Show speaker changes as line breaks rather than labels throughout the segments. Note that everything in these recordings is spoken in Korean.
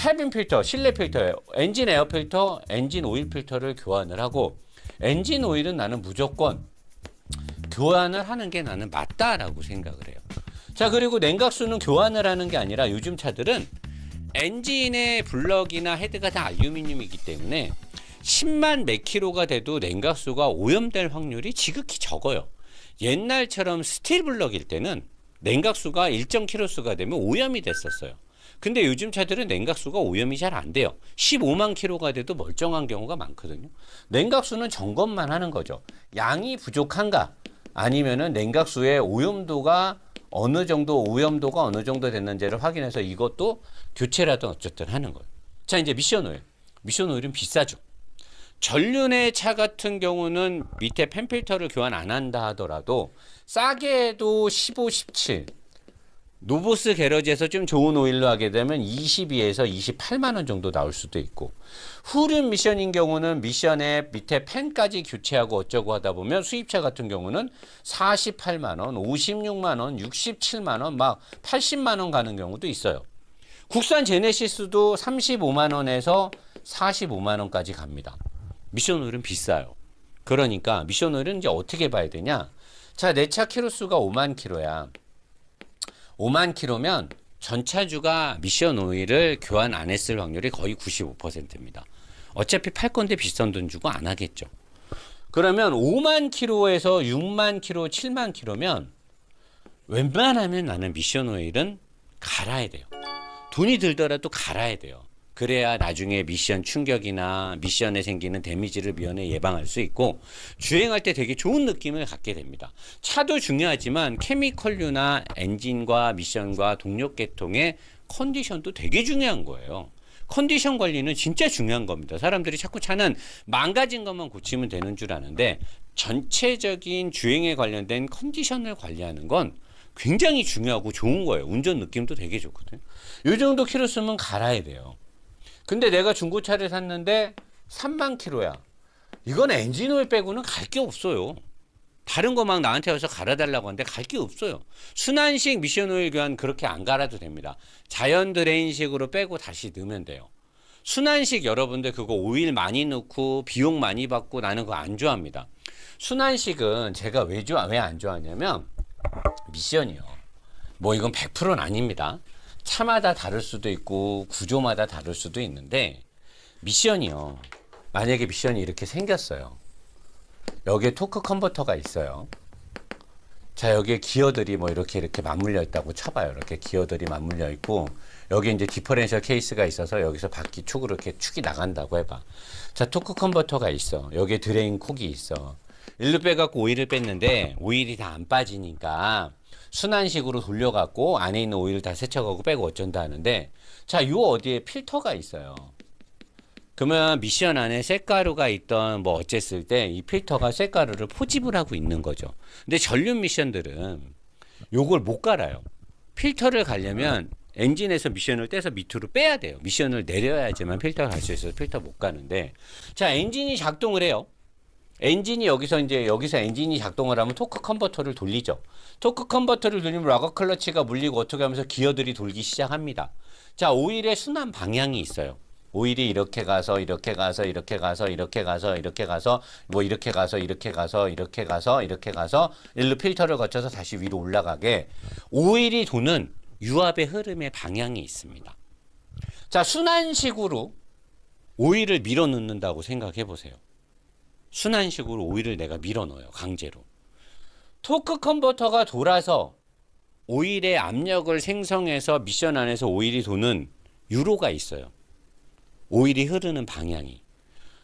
캐빈 필터, 실내 필터예요. 엔진 에어 필터, 엔진 오일 필터를 교환을 하고 엔진 오일은 나는 무조건 교환을 하는 게 나는 맞다라고 생각을 해요. 자, 그리고 냉각수는 교환을 하는 게 아니라 요즘 차들은 엔진의 블럭이나 헤드가 다 알루미늄이기 때문에 10만 몇 킬로가 돼도 냉각수가 오염될 확률이 지극히 적어요. 옛날처럼 스틸 블럭일 때는 냉각수가 일정 킬로수가 되면 오염이 됐었어요. 근데 요즘 차들은 냉각수가 오염이 잘 안 돼요. 15만 킬로가 돼도 멀쩡한 경우가 많거든요. 냉각수는 점검만 하는 거죠. 양이 부족한가? 아니면은 냉각수의 오염도가 어느 정도, 오염도가 어느 정도 됐는지를 확인해서 이것도 교체라든 어쨌든 하는 거예요. 자, 이제 미션 오일. 미션 오일은 비싸죠. 전륜의 차 같은 경우는 밑에 펜필터를 교환 안 한다 하더라도 싸게 해도 15, 17. 노보스 게러지에서 좀 좋은 오일로 하게 되면 22에서 28만 원 정도 나올 수도 있고, 후륜 미션인 경우는 미션에 밑에 펜까지 교체하고 어쩌고 하다 보면 수입차 같은 경우는 48만 원, 56만 원, 67만 원, 막 80만 원 가는 경우도 있어요. 국산 제네시스도 35만 원에서 45만 원까지 갑니다. 미션 오일은 비싸요. 그러니까 미션 오일은 이제 어떻게 봐야 되냐? 자, 내 차 키로수가 5만 킬로야. 5만 킬로면 전차주가 미션 오일을 교환 안 했을 확률이 거의 95%입니다. 어차피 팔 건데 비싼 돈 주고 안 하겠죠. 그러면 5만 킬로에서 6만 킬로, 7만 킬로면 웬만하면 나는 미션 오일은 갈아야 돼요. 돈이 들더라도 갈아야 돼요. 그래야 나중에 미션 충격이나 미션에 생기는 데미지를 미연에 예방할 수 있고 주행할 때 되게 좋은 느낌을 갖게 됩니다. 차도 중요하지만 케미컬류나 엔진과 미션과 동력 계통의 컨디션도 되게 중요한 거예요. 컨디션 관리는 진짜 중요한 겁니다. 사람들이 자꾸 차는 망가진 것만 고치면 되는 줄 아는데 전체적인 주행에 관련된 컨디션을 관리하는 건 굉장히 중요하고 좋은 거예요. 운전 느낌도 되게 좋거든요. 이 정도 키로 쓰면 갈아야 돼요. 근데 내가 중고차를 샀는데 3만 킬로야. 이건 엔진오일 빼고는 갈 게 없어요. 다른 거 막 나한테 와서 갈아달라고 하는데 갈 게 없어요. 순환식 미션오일 교환 그렇게 안 갈아도 됩니다. 자연 드레인식으로 빼고 다시 넣으면 돼요. 순환식 여러분들 그거 오일 많이 넣고 비용 많이 받고 나는 그거 안 좋아합니다. 순환식은 제가 왜 안 좋아하냐면 미션이요. 뭐 이건 100%는 아닙니다. 차마다 다를 수도 있고 구조마다 다를 수도 있는데 미션이요. 만약에 미션이 이렇게 생겼어요. 여기에 토크 컨버터가 있어요. 자, 여기에 기어들이 뭐 이렇게 맞물려 있다고 쳐봐요. 이렇게 기어들이 맞물려 있고 여기 이제 디퍼렌셜 케이스가 있어서 여기서 바퀴 축으로 이렇게 축이 나간다고 해봐. 자, 토크 컨버터가 있어. 여기에 드레인 콕이 있어. 일로 빼갖고 오일을 뺐는데 오일이 다 안 빠지니까 순환식으로 돌려갖고 안에 있는 오일을 다 세척하고 빼고 어쩐다 하는데 자, 요 어디에 필터가 있어요. 그러면 미션 안에 쇳가루가 있던 뭐 어쨌을 때 이 필터가 쇳가루를 포집을 하고 있는 거죠. 근데 전륜 미션들은 요걸 못 갈아요. 필터를 가려면 엔진에서 미션을 떼서 밑으로 빼야 돼요. 미션을 내려야지만 필터가 갈 수 있어서 필터 못 가는데 자, 엔진이 작동을 해요. 엔진이 여기서 엔진이 작동을 하면 토크 컨버터를 돌리죠. 토크 컨버터를 돌리면 러거 클러치가 물리고 어떻게 하면서 기어들이 돌기 시작합니다. 자, 오일의 순환 방향이 있어요. 오일이 이렇게 가서 이렇게 가서 이렇게 가서 이렇게 가서 이렇게 가서 뭐 이렇게 가서 이렇게 가서 이렇게 가서 이렇게 가서 일로 필터를 거쳐서 다시 위로 올라가게 오일이 도는 유압의 흐름의 방향이 있습니다. 자, 순환식으로 오일을 밀어 넣는다고 생각해 보세요. 순환식으로 오일을 내가 밀어 넣어요. 강제로. 토크 컨버터가 돌아서 오일의 압력을 생성해서 미션 안에서 오일이 도는 유로가 있어요. 오일이 흐르는 방향이.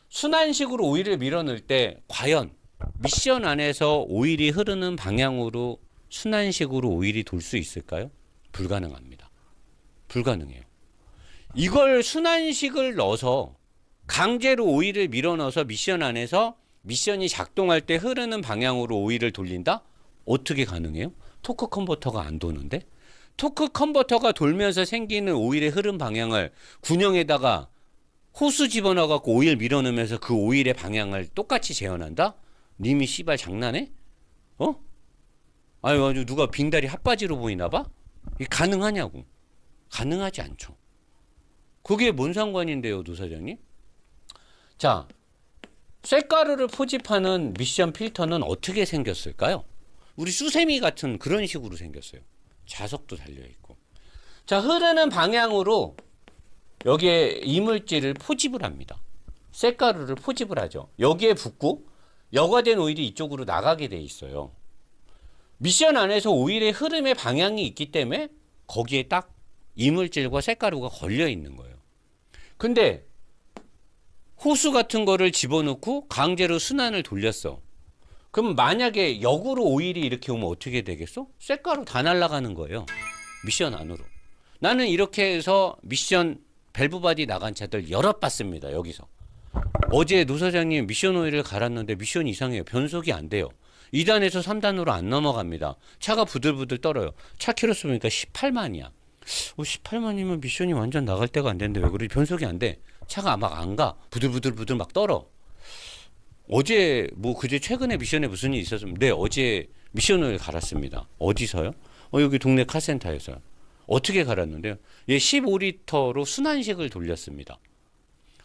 순환식으로 오일을 밀어 넣을 때 과연 미션 안에서 오일이 흐르는 방향으로 순환식으로 오일이 돌 수 있을까요? 불가능합니다. 불가능해요. 이걸 순환식을 넣어서 강제로 오일을 밀어 넣어서 미션 안에서 미션이 작동할 때 흐르는 방향으로 오일을 돌린다? 어떻게 가능해요? 토크 컨버터가 안 도는데? 토크 컨버터가 돌면서 생기는 오일의 흐름 방향을 군형에다가 호수 집어넣어갖고 오일 밀어 넣으면서 그 오일의 방향을 똑같이 재현한다? 님이 씨발 장난해? 어? 아유, 누가 빙다리 핫바지로 보이나 봐? 이게 가능하냐고. 가능하지 않죠. 그게 뭔 상관인데요, 노사장님? 자, 쇳가루를 포집하는 미션 필터는 어떻게 생겼을까요? 우리 수세미 같은 그런 식으로 생겼어요. 자석도 달려있고. 자, 흐르는 방향으로 여기에 이물질을 포집을 합니다. 쇳가루를 포집을 하죠. 여기에 붙고 여과된 오일이 이쪽으로 나가게 돼 있어요. 미션 안에서 오일의 흐름의 방향이 있기 때문에 거기에 딱 이물질과 쇳가루가 걸려 있는 거예요. 근데 호수 같은 거를 집어넣고 강제로 순환을 돌렸어. 그럼 만약에 역으로 오일이 이렇게 오면 어떻게 되겠어? 쇳가루 다 날아가는 거예요. 미션 안으로. 나는 이렇게 해서 미션 밸브 바디 나간 차들 여러 봤습니다. 여기서. 어제 노 사장님 미션 오일을 갈았는데 미션이 이상해요. 변속이 안 돼요. 2단에서 3단으로 안 넘어갑니다. 차가 부들부들 떨어요. 차 키로수 보니까 18만이야. 18만이면 미션이 완전 나갈 때가 안 되는데 왜 그래? 변속이 안 돼. 차가 막 안 가. 부들부들 막 떨어. 어제 뭐 그제 최근에 미션에 무슨 일이 있었으면 네, 어제 미션 오일 갈았습니다. 어디서요? 여기 동네 카센터에서요. 어떻게 갈았는데요? 얘 15리터로 순환식을 돌렸습니다.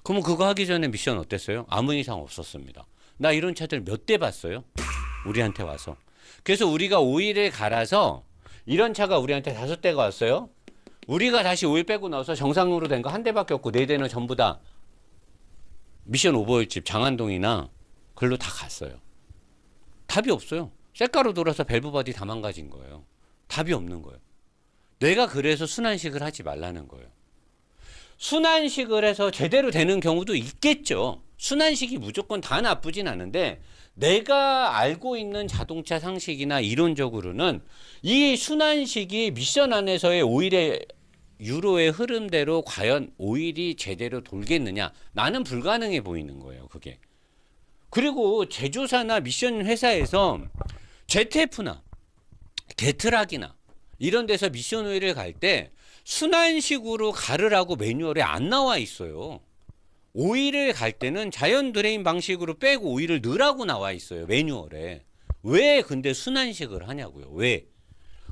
그러면 그거 하기 전에 미션 어땠어요? 아무 이상 없었습니다. 나 이런 차들 몇 대 봤어요? 우리한테 와서. 그래서 우리가 오일을 갈아서 이런 차가 우리한테 5대가 왔어요. 우리가 다시 오일 빼고 나서 정상으로 된 거 한 대밖에 없고 4대는 전부 다 미션 오버오일집 장안동이나 글로 다 갔어요. 답이 없어요. 쇳가루 돌아서 밸브 바디 다 망가진 거예요. 답이 없는 거예요. 내가 그래서 순환식을 하지 말라는 거예요. 순환식을 해서 제대로 되는 경우도 있겠죠. 순환식이 무조건 다 나쁘진 않은데 내가 알고 있는 자동차 상식이나 이론적으로는 이 순환식이 미션 안에서의 오일의 유로의 흐름대로 과연 오일이 제대로 돌겠느냐? 나는 불가능해 보이는 거예요, 그게. 그리고 제조사나 미션 회사에서 ZF나 게트락이나 이런 데서 미션 오일을 갈 때 순환식으로 가르라고 매뉴얼에 안 나와 있어요. 오일을 갈 때는 자연 드레인 방식으로 빼고 오일을 넣으라고 나와 있어요, 매뉴얼에. 왜 근데 순환식을 하냐고요? 왜?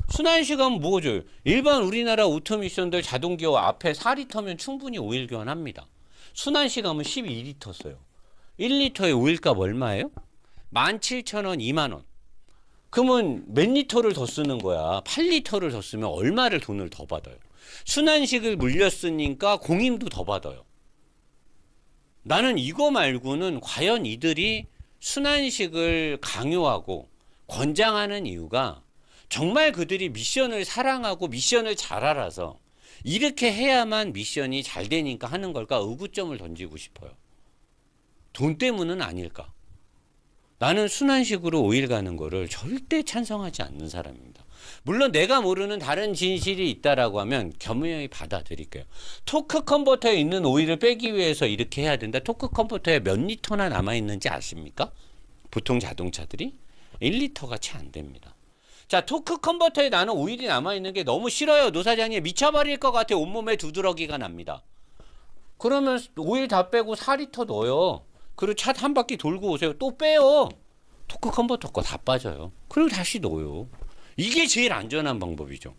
순환식은 뭐죠? 일반 우리나라 오토미션들 자동기어 앞에 4리터면 충분히 오일 교환합니다. 순환식하면 12리터 써요. 1리터의 오일값 얼마예요? 17,000원, 2만원. 그러면 몇 리터를 더 쓰는 거야? 8리터를 더 쓰면 얼마를 돈을 더 받아요? 순환식을 물렸으니까 공임도 더 받아요. 나는 이거 말고는 과연 이들이 순환식을 강요하고 권장하는 이유가 정말 그들이 미션을 사랑하고 미션을 잘 알아서 이렇게 해야만 미션이 잘 되니까 하는 걸까? 의구점을 던지고 싶어요. 돈 때문은 아닐까? 나는 순환식으로 오일 가는 거를 절대 찬성하지 않는 사람입니다. 물론 내가 모르는 다른 진실이 있다라고 하면 겸허히 받아들일게요. 토크 컨버터에 있는 오일을 빼기 위해서 이렇게 해야 된다. 토크 컨버터에 몇 리터나 남아있는지 아십니까? 보통 자동차들이 1리터가 채 안 됩니다. 자, 토크 컨버터에 나는 오일이 남아있는 게 너무 싫어요. 노 사장님 미쳐버릴 것 같아. 온몸에 두드러기가 납니다. 그러면 오일 다 빼고 4리터 넣어요. 그리고 차 한 바퀴 돌고 오세요. 또 빼요. 토크 컨버터 거 다 빠져요. 그리고 다시 넣어요. 이게 제일 안전한 방법이죠.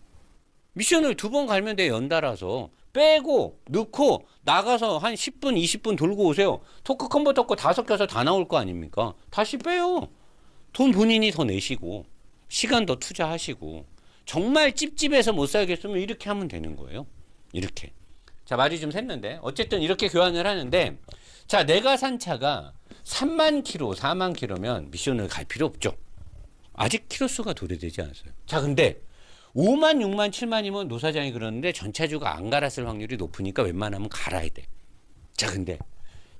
미션을 2번 갈면 돼, 연달아서. 빼고 넣고 나가서 한 10분 20분 돌고 오세요. 토크 컨버터 거 다 섞여서 다 나올 거 아닙니까? 다시 빼요. 돈 본인이 더 내시고 시간 더 투자하시고 정말 찝찝해서 못 살겠으면 이렇게 하면 되는 거예요. 이렇게. 자, 말이 좀 샜는데 어쨌든 이렇게 교환을 하는데, 자, 내가 산 차가 3만 킬로 4만 킬로면 미션을 갈 필요 없죠. 아직 키로수가 도래되지 않았어요. 자, 근데 5만 6만 7만이면 노 사장이 그러는데 전차주가 안 갈았을 확률이 높으니까 웬만하면 갈아야 돼. 자, 근데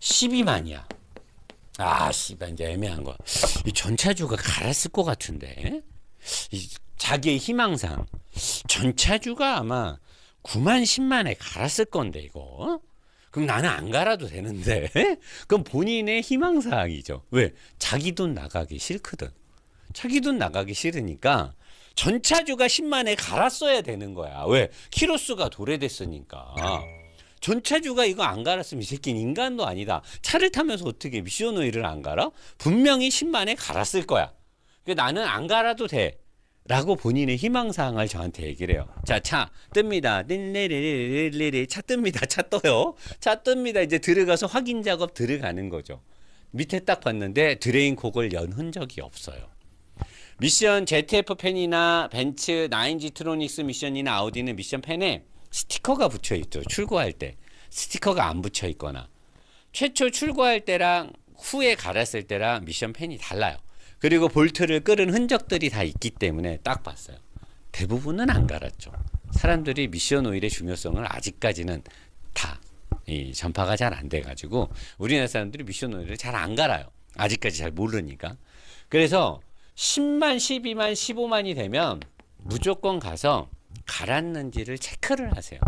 12만이야. 씨발, 이제 애매한 거. 이 전차주가 갈았을 것 같은데. 자기의 희망상 전차주가 아마 9만 10만에 갈았을 건데 이거. 그럼 나는 안 갈아도 되는데. 그럼 본인의 희망사항이죠. 왜? 자기 돈 나가기 싫거든. 자기 돈 나가기 싫으니까 전차주가 10만에 갈았어야 되는 거야. 왜? 키로수가 도래됐으니까. 전차주가 이거 안 갈았으면 이 새끼는 인간도 아니다. 차를 타면서 어떻게 미션 오일을 안 갈아? 분명히 10만에 갈았을 거야. 나는 안 갈아도 돼. 라고 본인의 희망사항을 저한테 얘기를 해요. 자, 차 뜹니다. 릴리리리리리 차 뜹니다. 차 떠요. 차 뜹니다. 이제 들어가서 확인 작업 들어가는 거죠. 밑에 딱 봤는데 드레인콕을 연 흔적이 없어요. 미션 ZF 펜이나 벤츠 9G 트로닉스 미션이나 아우디는 미션 펜에 스티커가 붙여 있죠. 출고할 때 스티커가 안 붙여 있거나 최초 출고할 때랑 후에 갈았을 때랑 미션 펜이 달라요. 그리고 볼트를 끄른 흔적들이 다 있기 때문에 딱 봤어요. 대부분은 안 갈았죠. 사람들이 미션 오일의 중요성을 아직까지는 다 이 전파가 잘 안 돼가지고 우리나라 사람들이 미션 오일을 잘 안 갈아요. 아직까지 잘 모르니까. 그래서 10만, 12만, 15만이 되면 무조건 가서 갈았는지를 체크를 하세요.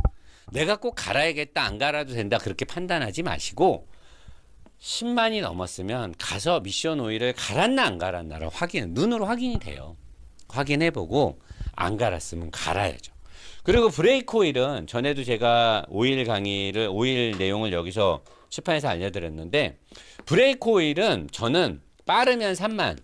내가 꼭 갈아야겠다, 안 갈아도 된다 그렇게 판단하지 마시고 10만이 넘었으면 가서 미션 오일을 갈았나 안 갈았나를 눈으로 확인이 돼요. 확인해보고 안 갈았으면 갈아야죠. 그리고 브레이크 오일은 전에도 제가 오일 내용을 여기서 시판에서 알려드렸는데 브레이크 오일은 저는 빠르면 3만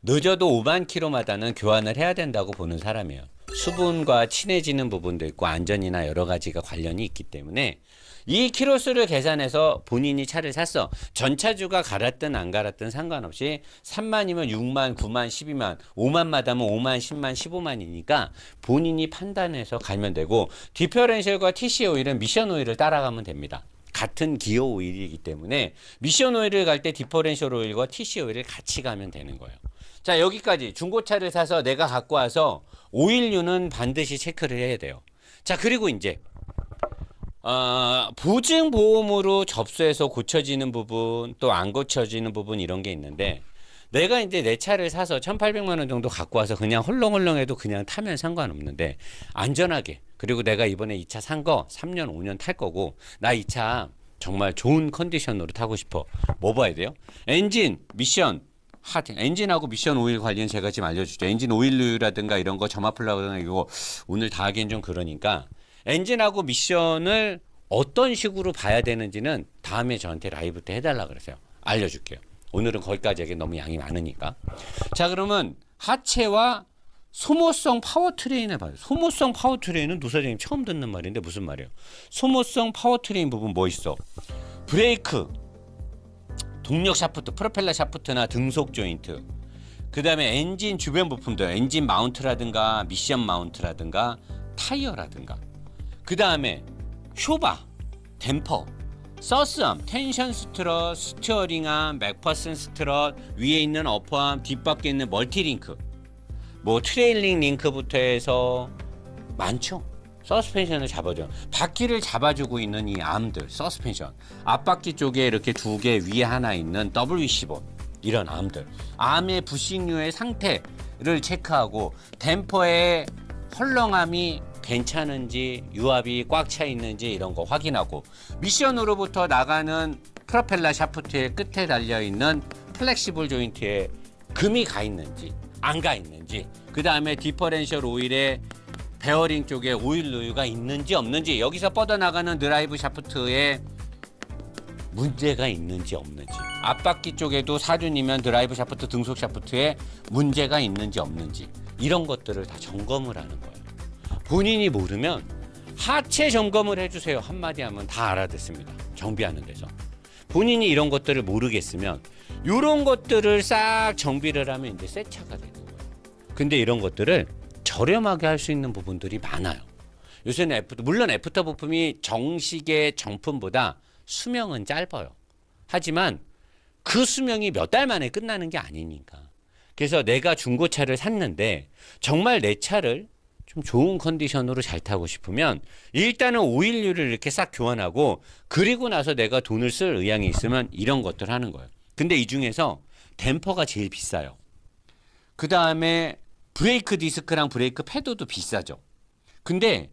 늦어도 5만 킬로마다는 교환을 해야 된다고 보는 사람이에요. 수분과 친해지는 부분도 있고 안전이나 여러 가지가 관련이 있기 때문에 이 키로수를 계산해서 본인이 차를 샀어. 전차주가 갈았든 안 갈았든 상관없이 3만이면 6만, 9만, 12만, 5만마다면 5만, 10만, 15만이니까 본인이 판단해서 가면 되고 디퍼런셜과 TC 오일은 미션 오일을 따라가면 됩니다. 같은 기어 오일이기 때문에 미션 오일을 갈 때 디퍼런셜 오일과 TC 오일을 같이 가면 되는 거예요. 자, 여기까지 중고차를 사서 내가 갖고 와서 오일류는 반드시 체크를 해야 돼요. 자, 그리고 이제 보증보험으로 접수해서 고쳐지는 부분 또 안 고쳐지는 부분 이런 게 있는데 내가 이제 내 차를 사서 1,800만 원 정도 갖고 와서 그냥 헐렁헐렁해도 그냥 타면 상관없는데 안전하게 그리고 내가 이번에 이 차 산 거 3년 5년 탈 거고 나 이 차 정말 좋은 컨디션으로 타고 싶어. 뭐 봐야 돼요? 엔진, 미션 엔진하고 미션 오일 관련 제가 지금 알려주죠. 엔진 오일류라든가 이런 거 점화 플러그나 이거 오늘 다 하기엔 좀 그러니까 엔진하고 미션을 어떤 식으로 봐야 되는지는 다음에 저한테 라이브 때 해달라 그러세요. 알려줄게요. 오늘은 거기까지 하기 너무 양이 많으니까. 자, 그러면 하체와 소모성 파워트레인을 봐요. 소모성 파워트레인은 노사장님 처음 듣는 말인데 무슨 말이에요? 소모성 파워트레인 부분 뭐 있어? 브레이크, 동력 샤프트, 프로펠러 샤프트나 등속 조인트, 그 다음에 엔진 주변 부품들, 엔진 마운트라든가 미션 마운트라든가 타이어라든가, 그 다음에 쇼바, 댐퍼, 서스암, 텐션 스트럿, 스티어링암, 맥퍼슨 스트럿, 위에 있는 어퍼암, 뒷바퀴에 있는 멀티링크, 뭐 트레일링 링크부터 해서 많죠. 서스펜션을 잡아줘. 바퀴를 잡아주고 있는 이 암들, 서스펜션. 앞바퀴 쪽에 이렇게 두 개, 위에 하나 있는 WC-본, 이런 암들. 암의 부식류의 상태를 체크하고 댐퍼의 헐렁함이 괜찮은지, 유압이 꽉 차 있는지 이런 거 확인하고, 미션으로부터 나가는 프로펠러 샤프트의 끝에 달려있는 플렉시블 조인트에 금이 가 있는지 안 가 있는지, 그 다음에 디퍼렌셜 오일에 베어링 쪽에 오일 누유가 있는지 없는지, 여기서 뻗어나가는 드라이브 샤프트에 문제가 있는지 없는지, 앞바퀴 쪽에도 사륜이면 드라이브 샤프트, 등속 샤프트에 문제가 있는지 없는지, 이런 것들을 다 점검을 하는 거예요. 본인이 모르면 하체 점검을 해주세요 한마디 하면 다 알아듣습니다. 정비하는 데서. 본인이 이런 것들을 모르겠으면 이런 것들을 싹 정비를 하면 이제 새 차가 되는 거예요. 근데 이런 것들을 저렴하게 할 수 있는 부분들이 많아요. 요새는 물론 애프터 부품이 정식의 정품보다 수명은 짧아요. 하지만 그 수명이 몇 달 만에 끝나는 게 아니니까. 그래서 내가 중고차를 샀는데 정말 내 차를 좀 좋은 컨디션으로 잘 타고 싶으면 일단은 오일류를 이렇게 싹 교환하고, 그리고 나서 내가 돈을 쓸 의향이 있으면 이런 것들 하는 거예요. 근데 이 중에서 댐퍼가 제일 비싸요. 그 다음에 브레이크 디스크랑 브레이크 패드도 비싸죠. 근데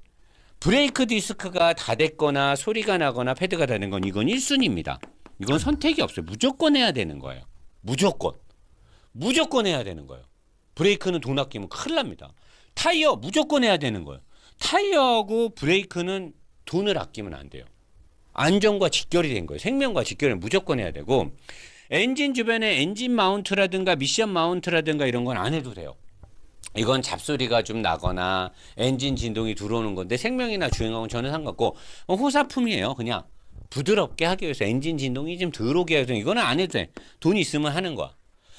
브레이크 디스크가 다 됐거나 소리가 나거나 패드가 되는 건 이건 1순위입니다. 이건 선택이 없어요. 무조건 해야 되는 거예요. 무조건 해야 되는 거예요. 브레이크는 돈 아끼면 큰일 납니다. 타이어 무조건 해야 되는 거예요. 타이어하고 브레이크는 돈을 아끼면 안 돼요. 안전과 직결이 된 거예요. 생명과 직결은 무조건 해야 되고, 엔진 주변에 엔진 마운트라든가 미션 마운트라든가 이런 건 안 해도 돼요. 이건 잡소리가 좀 나거나 엔진 진동이 들어오는 건데 생명이나 주행하고는 전혀 상관없고 호사품이에요. 그냥 부드럽게 하기 위해서 엔진 진동이 좀 들어오게 해서 이거는 안 해도 돼. 돈 있으면 하는 거야.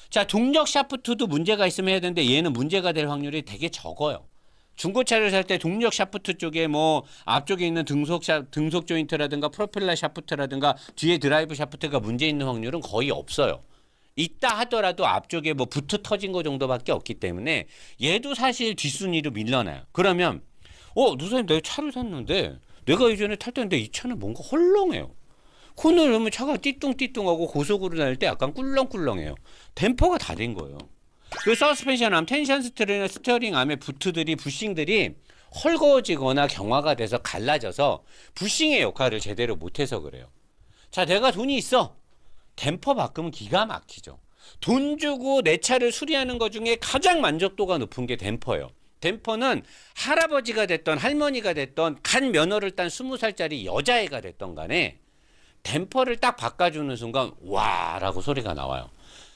자, 동력 샤프트도 문제가 있으면 해야 되는데 얘는 문제가 될 확률이 되게 적어요. 중고차를 살 때 동력 샤프트 쪽에 뭐 앞쪽에 있는 등속 조인트라든가 프로펠러 샤프트라든가 뒤에 드라이브 샤프트가 문제 있는 확률은 거의 없어요. 있다 하더라도 앞쪽에 뭐 부트 터진 거 정도밖에 없기 때문에 얘도 사실 뒷순위로 밀려나요. 그러면 노사님 내가 차를 샀는데 내가 예전에 탈 때인데 이 차는 뭔가 헐렁해요. 코너를 넣으면 차가 띠뚱띠뚱하고 고속으로 다닐 때 약간 꿀렁꿀렁해요. 댐퍼가 다 된 거예요. 그 서스펜션 암, 텐션 스티어링 암의 부트들이 부싱들이 헐거워지거나 경화가 돼서 갈라져서 부싱의 역할을 제대로 못해서 그래요. 자, 내가 돈이 있어. 댐퍼 바꾸면 기가 막히죠. 돈 주고 내 차를 수리하는 것 중에 가장 만족도가 높은 게 댐퍼예요. 댐퍼는 할아버지가 됐던 할머니가 됐던 간 면허를 딴 20살짜리 여자애가 됐던 간에 댐퍼를 딱 바꿔주는 순간 와 라고 소리가 나와요.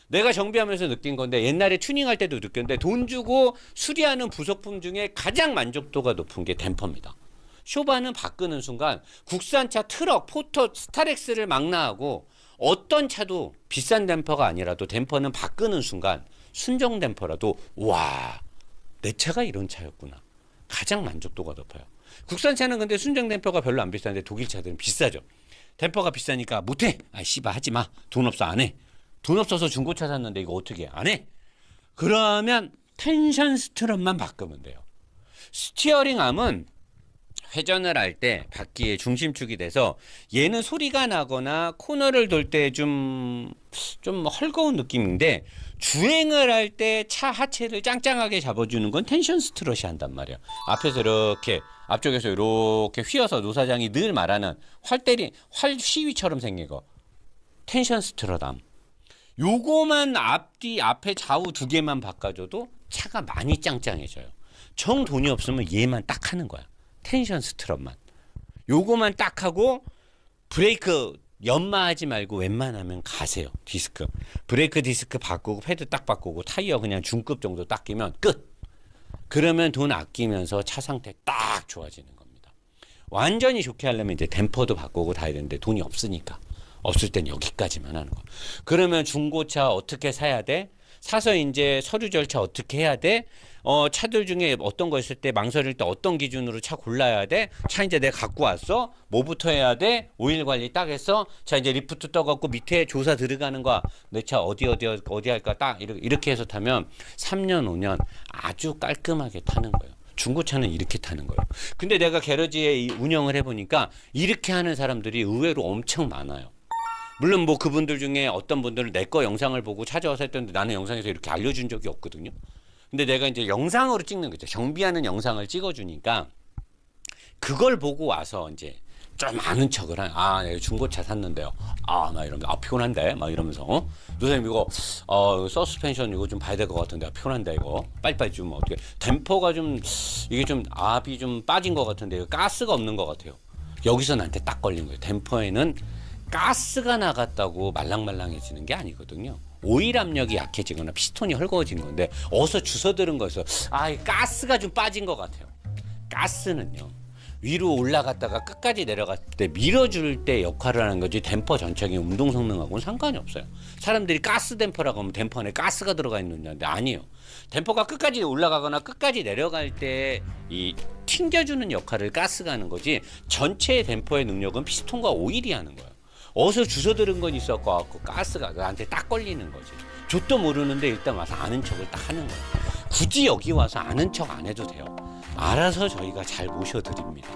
내가 정비하면서 느낀 건데 옛날에 튜닝할 때도 느꼈는데 돈 주고 수리하는 부속품 중에 가장 만족도가 높은 게 댐퍼입니다. 쇼바는 바꾸는 순간 국산차 트럭, 포터, 스타렉스를 망라하고 어떤 차도 비싼 댐퍼가 아니라도 댐퍼는 바꾸는 순간 순정 댐퍼라도 와, 내 차가 이런 차였구나. 가장 만족도가 높아요. 국산차는 근데 순정 댐퍼가 별로 안 비싼데 독일 차들은 비싸죠. 댐퍼가 비싸니까 못해. 아, 씨발 하지 마. 돈 없어 안 해. 돈 없어서 중고차 샀는데 이거 어떻게 해? 안 해. 그러면 텐션 스트럿만 바꾸면 돼요. 스티어링 암은 회전을 할 때 바퀴의 중심축이 돼서 얘는 소리가 나거나 코너를 돌 때 좀 헐거운 느낌인데 주행을 할 때 차 하체를 짱짱하게 잡아주는 건 텐션 스트럿이 한단 말이야. 앞에서 이렇게 앞쪽에서 이렇게 휘어서 노사장이 늘 말하는 활 시위처럼 생긴 거 텐션 스트럿 암. 요거만 앞에 좌우 두 개만 바꿔줘도 차가 많이 짱짱해져요. 정 돈이 없으면 얘만 딱 하는 거야. 텐션 스트럿만. 요거만 딱 하고 브레이크 연마하지 말고 웬만하면 가세요. 디스크. 브레이크 디스크 바꾸고 패드 딱 바꾸고 타이어 그냥 중급 정도 딱 끼면 끝. 그러면 돈 아끼면서 차 상태 딱 좋아지는 겁니다. 완전히 좋게 하려면 이제 댐퍼도 바꾸고 다 해야 되는데 돈이 없으니까. 없을 땐 여기까지만 하는 거. 그러면 중고차 어떻게 사야 돼? 사서 이제 서류 절차 어떻게 해야 돼? 차들 중에 어떤 거 있을 때 망설일 때 어떤 기준으로 차 골라야 돼? 차 이제 내가 갖고 왔어? 뭐부터 해야 돼? 오일 관리 딱 했어? 자 이제 리프트 떠갖고 밑에 조사 들어가는 거야. 내 차 어디 할까? 딱 이렇게 해서 타면 3년 5년 아주 깔끔하게 타는 거예요. 중고차는 이렇게 타는 거예요. 근데 내가 게러지에 운영을 해보니까 이렇게 하는 사람들이 의외로 엄청 많아요. 물론 뭐 그분들 중에 어떤 분들은 내 거 영상을 보고 찾아와서 했던데 나는 영상에서 이렇게 알려준 적이 없거든요. 근데 내가 이제 영상으로 찍는 거죠. 정비하는 영상을 찍어주니까 그걸 보고 와서 이제 좀 아는 척을 내가 중고차 샀는데요. 나 이러면서 피곤한데 막 이러면서 선생님 이거 서스펜션 이거 좀 봐야 될 것 같은데 피곤한데 이거 빨리빨리 좀 어떻게 댐퍼가 좀 이게 좀 압이 좀 빠진 것 같은데 가스가 없는 것 같아요. 여기서 나한테 딱 걸린 거예요. 댐퍼에는 가스가 나갔다고 말랑말랑해지는 게 아니거든요. 오일 압력이 약해지거나 피스톤이 헐거워진 건데 어서 주워들은 거에서 가스가 좀 빠진 것 같아요. 가스는요 위로 올라갔다가 끝까지 내려갔을 때 밀어줄 때 역할을 하는 거지 댐퍼 전체적인 운동 성능하고는 상관이 없어요. 사람들이 가스 댐퍼라고 하면 댐퍼 안에 가스가 들어가 있는데 아니에요. 댐퍼가 끝까지 올라가거나 끝까지 내려갈 때 이 튕겨주는 역할을 가스가 하는 거지 전체 댐퍼의 능력은 피스톤과 오일이 하는 거예요. 어서 주워들은 건 있었고 가스가 나한테 딱 걸리는 거지. 좆도 모르는데 일단 와서 아는 척을 딱 하는 거예요. 굳이 여기 와서 아는 척 안 해도 돼요. 알아서 저희가 잘 모셔드립니다.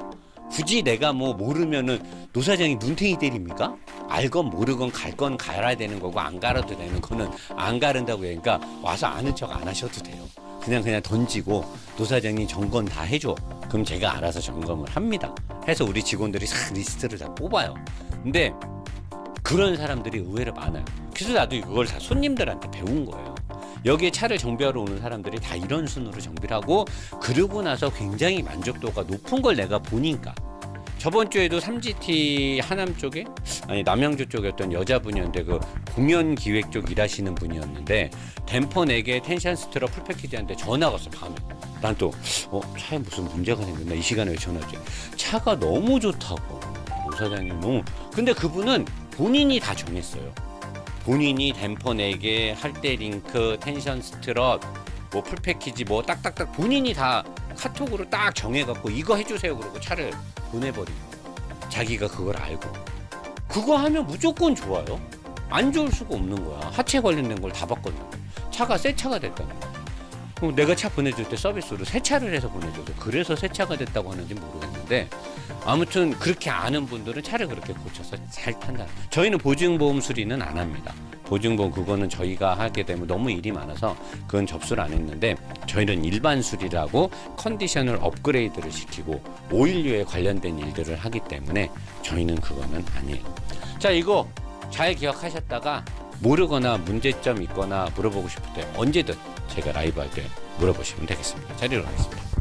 굳이 내가 뭐 모르면은 노사장이 눈탱이 때립니까? 알건 모르건 갈 건 갈아야 되는 거고 안 갈아도 되는 거는 안 가른다고 하니까 와서 아는 척 안 하셔도 돼요. 그냥 던지고 노사장이 점검 다 해줘. 그럼 제가 알아서 점검을 합니다. 해서 우리 직원들이 싹 리스트를 다 뽑아요. 근데 그런 사람들이 의외로 많아요. 그래서 나도 이걸 다 손님들한테 배운 거예요. 여기에 차를 정비하러 오는 사람들이 다 이런 순으로 정비를 하고 그러고 나서 굉장히 만족도가 높은 걸 내가 보니까 저번 주에도 3GT 하남 쪽에 아니 남양주 쪽에 어떤 여자분이었는데 그 공연 기획 쪽 일하시는 분이었는데 댐퍼 4개 텐션 스트러 풀 패키지한테 전화가 왔어 밤에. 난 또 차에 무슨 문제가 생겼나 이 시간에 왜 전화지? 차가 너무 좋다고 오 사장님 너무. 근데 그분은 본인이 다 정했어요. 본인이 댐퍼 4개, 할대 링크, 텐션 스트럿, 뭐 풀 패키지 뭐 딱딱딱 본인이 다 카톡으로 딱 정해갖고 이거 해주세요 그러고 차를 보내버린 거야. 자기가 그걸 알고. 그거 하면 무조건 좋아요. 안 좋을 수가 없는 거야. 하체 관련된 걸 다 봤거든. 차가 새 차가 됐다는 거야. 그럼 내가 차 보내줄 때 서비스로 세차를 해서 보내줘서 그래서 새 차가 됐다고 하는지 모르겠는데 아무튼 그렇게 아는 분들은 차를 그렇게 고쳐서 잘 탄다. 저희는 보증보험 수리는 안 합니다. 보증보험 그거는 저희가 하게 되면 너무 일이 많아서 그건 접수를 안 했는데 저희는 일반 수리라고 컨디션을 업그레이드를 시키고 오일류에 관련된 일들을 하기 때문에 저희는 그거는 아니에요. 자, 이거 잘 기억하셨다가 모르거나 문제점 있거나 물어보고 싶을 때 언제든 제가 라이브 할 때 물어보시면 되겠습니다. 자리로 가겠습니다.